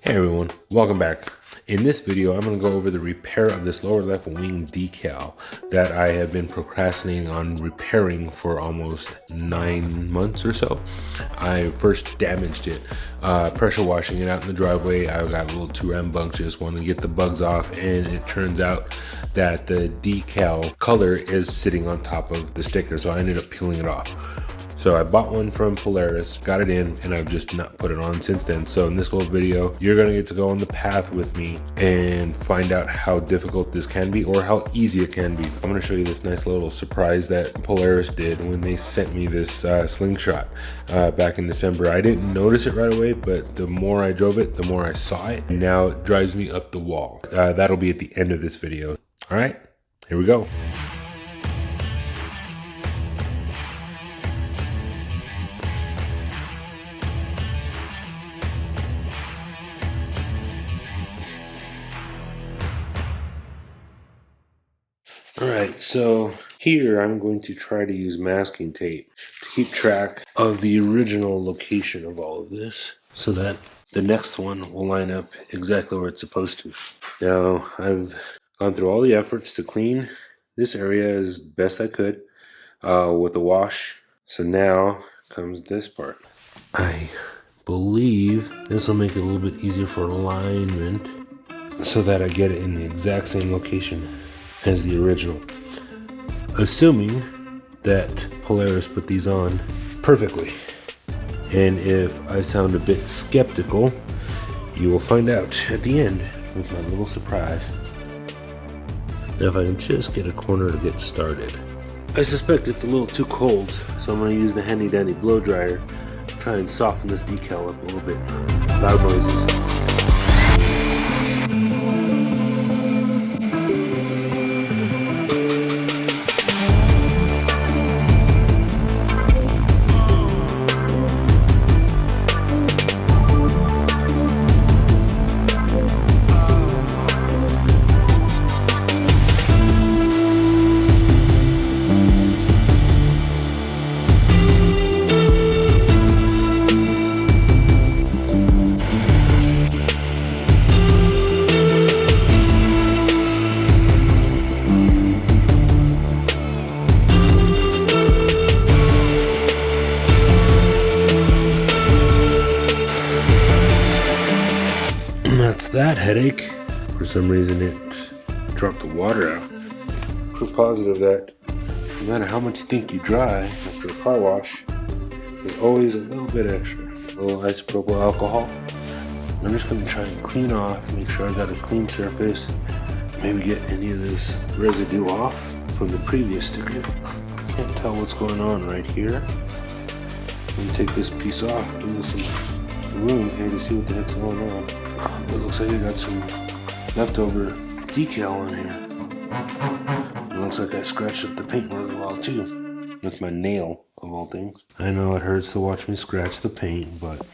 Hey everyone, welcome back. In this video, I'm going to go over the repair of this lower left wing decal that I have been procrastinating on repairing for almost 9 months or so. I first damaged it, pressure washing it out in the driveway. I got a little too rambunctious, wanted to get the bugs off, and it turns out that the decal color is sitting on top of the sticker, so I ended up peeling it off. So I bought one from Polaris, got it in, and I've just not put it on since then. So in this little video, you're gonna get to go on the path with me and find out how difficult this can be or how easy it can be. I'm gonna show you this nice little surprise that Polaris did when they sent me this Slingshot back in December. I didn't notice it right away, but the more I drove it, the more I saw it. And now it drives me up the wall. That'll be at the end of this video. All right, here we go. Alright, so here I'm going to try to use masking tape to keep track of the original location of all of this so that the next one will line up exactly where it's supposed to. Now, I've gone through all the efforts to clean this area as best I could with a wash. So now comes this part. I believe this will make it a little bit easier for alignment so that I get it in the exact same location as the original, assuming that Polaris put these on perfectly. And if I sound a bit skeptical, you will find out at the end with my little surprise. Now if I can just get a corner to get started. I suspect it's a little too cold, so I'm going to use the handy dandy blow dryer to try and soften this decal up a little bit. Loud noises. That's that headache. For some reason it dropped the water out. Proof positive that no matter how much you think you dry after a car wash, there's always a little bit extra. A little isopropyl alcohol. I'm just going to try and clean off, make sure I got a clean surface, maybe get any of this residue off from the previous sticker. Can't tell what's going on right here. I'm going to take this piece off, give me some room here to see what the heck's going on. It looks like I got some leftover decal on here. It looks like I scratched up the paint really well too, with my nail of all things. I know it hurts to watch me scratch the paint, but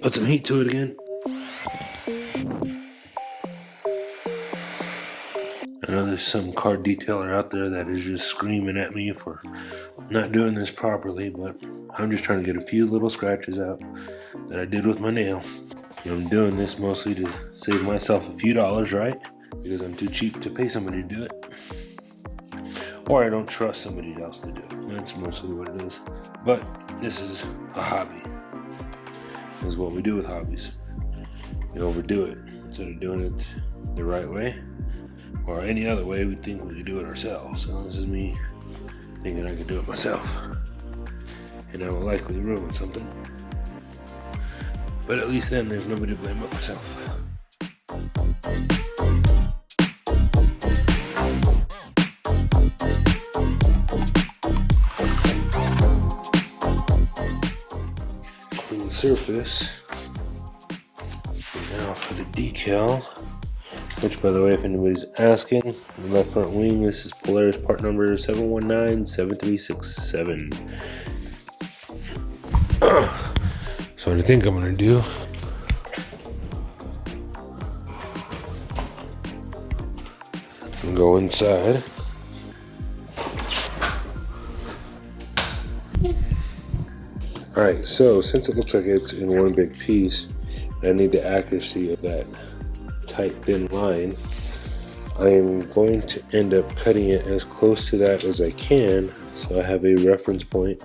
put some heat to it again. I know there's some car detailer out there that is just screaming at me for not doing this properly, but I'm just trying to get a few little scratches out that I did with my nail. I'm doing this mostly to save myself a few dollars, right? Because I'm too cheap to pay somebody to do it. Or I don't trust somebody else to do it. That's mostly what it is. But this is a hobby. This is what we do with hobbies. We overdo it. Instead of doing it the right way, or any other way, we think we could do it ourselves. So this is me thinking I could do it myself. And I will likely ruin something. But at least then there's nobody to blame but myself. Clean surface. Now for the decal, which by the way, if anybody's asking, the left front wing, this is Polaris part number 7197367. So what I think I'm gonna do, I'm go inside. Alright, so since it looks like it's in one big piece, I need the accuracy of that tight, thin line. I am going to end up cutting it as close to that as I can, so I have a reference point.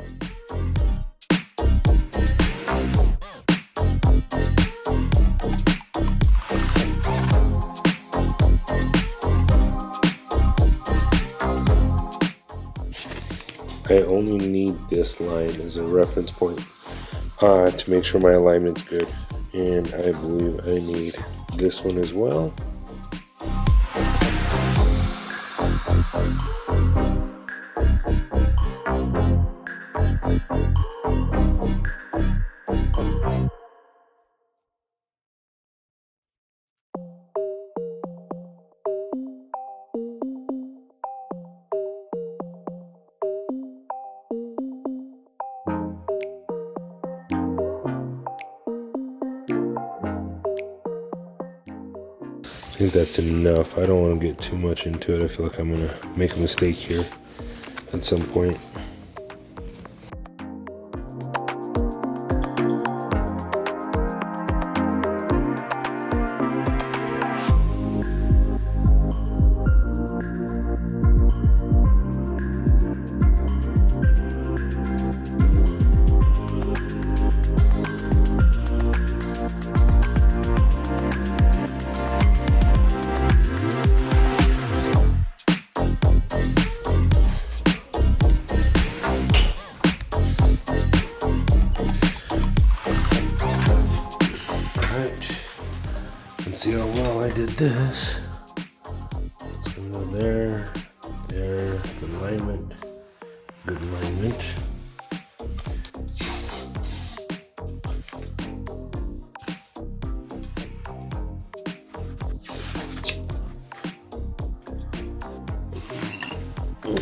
I only need this line as a reference point to make sure my alignment's good, and I believe I need this one as well. I think that's enough. I don't want to get too much into it. I feel like I'm gonna make a mistake here at some point. See how well I did this. It's gonna go there, there, good alignment, good alignment.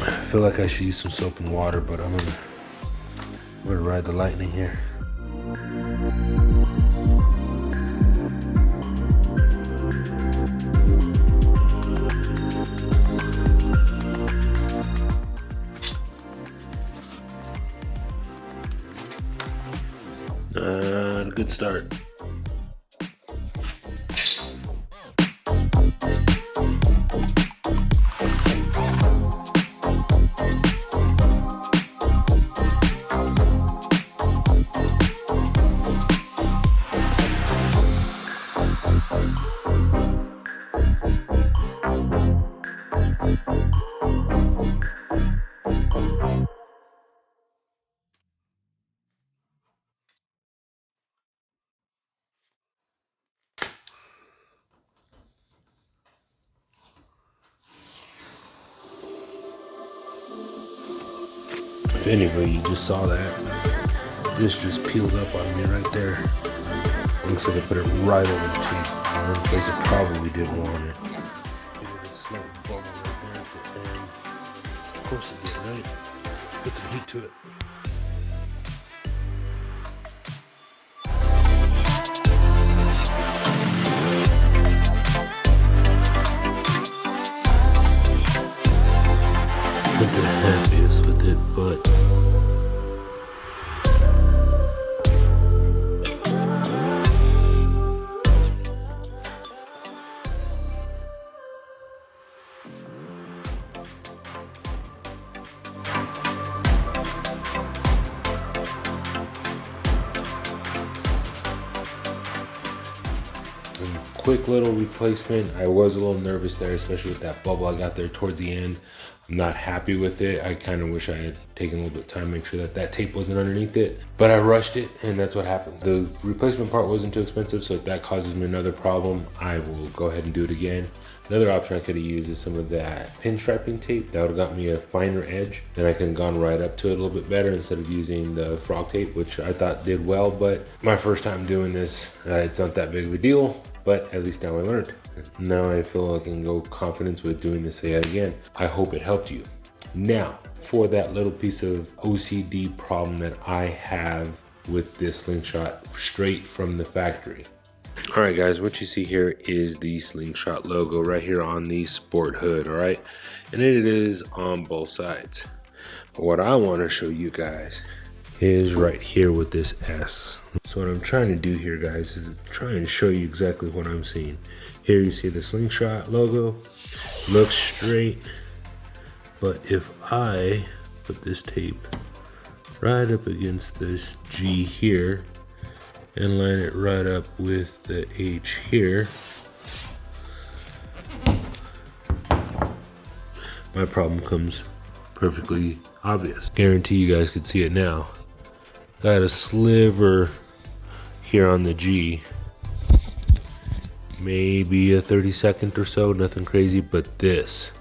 I feel like I should use some soap and water, but I'm gonna ride the lightning here. Good start. If anybody just saw that, this just peeled up on me right there. Looks like I put it right over the teeth, one place it probably didn't want it. Look at this little bubble right there at the end. Of course it did, right? Put some heat to it. Not the happiest with it, but quick little replacement. I was a little nervous there, especially with that bubble I got there towards the end. I'm not happy with it. I kind of wish I had taken a little bit of time to make sure that that tape wasn't underneath it, but I rushed it and that's what happened. The replacement part wasn't too expensive, so if that causes me another problem, I will go ahead and do it again. Another option I could have used is some of that pinstriping tape. That would have got me a finer edge. Then I could have gone right up to it a little bit better instead of using the frog tape, which I thought did well, but my first time doing this, it's not that big of a deal. But at least now I learned. Now I feel like I can go confidence with doing this yet again. I hope it helped you. Now, for that little piece of OCD problem that I have with this Slingshot straight from the factory. All right, guys, what you see here is the Slingshot logo right here on the sport hood, all right? And it is on both sides. But what I want to show you guys is right here with this S. So what I'm trying to do here, guys, is try and show you exactly what I'm seeing. Here you see the Slingshot logo, looks straight, but if I put this tape right up against this G here and line it right up with the H here, my problem comes perfectly obvious. Guarantee you guys can see it now. Got a sliver here on the G, maybe a 32nd or so, nothing crazy, but this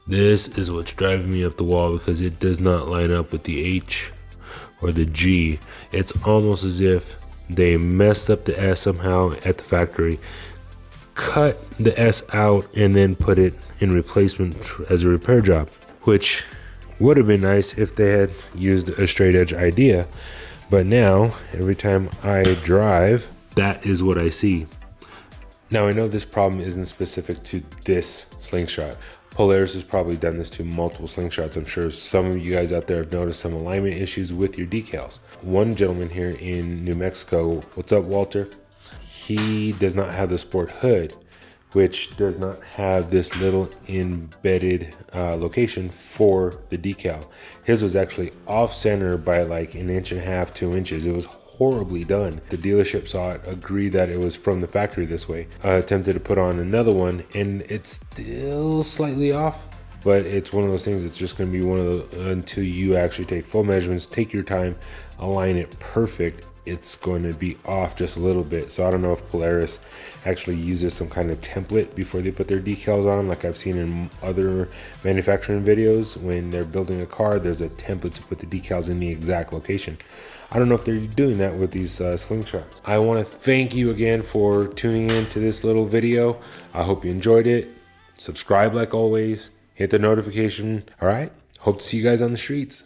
is what's driving me up the wall, because it does not line up with the H or the G. It's almost as if they messed up the S somehow at the factory, cut the S out, and then put it in replacement as a repair job, which would have been nice if they had used a straight edge idea. But now, every time I drive, that is what I see. Now, I know this problem isn't specific to this Slingshot. Polaris has probably done this to multiple Slingshots. I'm sure some of you guys out there have noticed some alignment issues with your decals. One gentleman here in New Mexico, what's up, Walter? He does not have the sport hood, which does not have this little embedded location for the decal. His was actually off center by like 1.5 inches, 2 inches. It was horribly done. The dealership saw it, agreed that it was from the factory this way. Attempted to put on another one, and it's still slightly off, but it's one of those things. It's just going to be one of the, until you actually take full measurements, take your time, align it perfect, it's going to be off just a little bit. So I don't know if Polaris actually uses some kind of template before they put their decals on, like I've seen in other manufacturing videos. When they're building a car, there's a template to put the decals in the exact location. I don't know if they're doing that with these Slingshots. I want to thank you again for tuning in to this little video. I hope you enjoyed it. Subscribe like always. Hit the notification. All right. Hope to see you guys on the streets.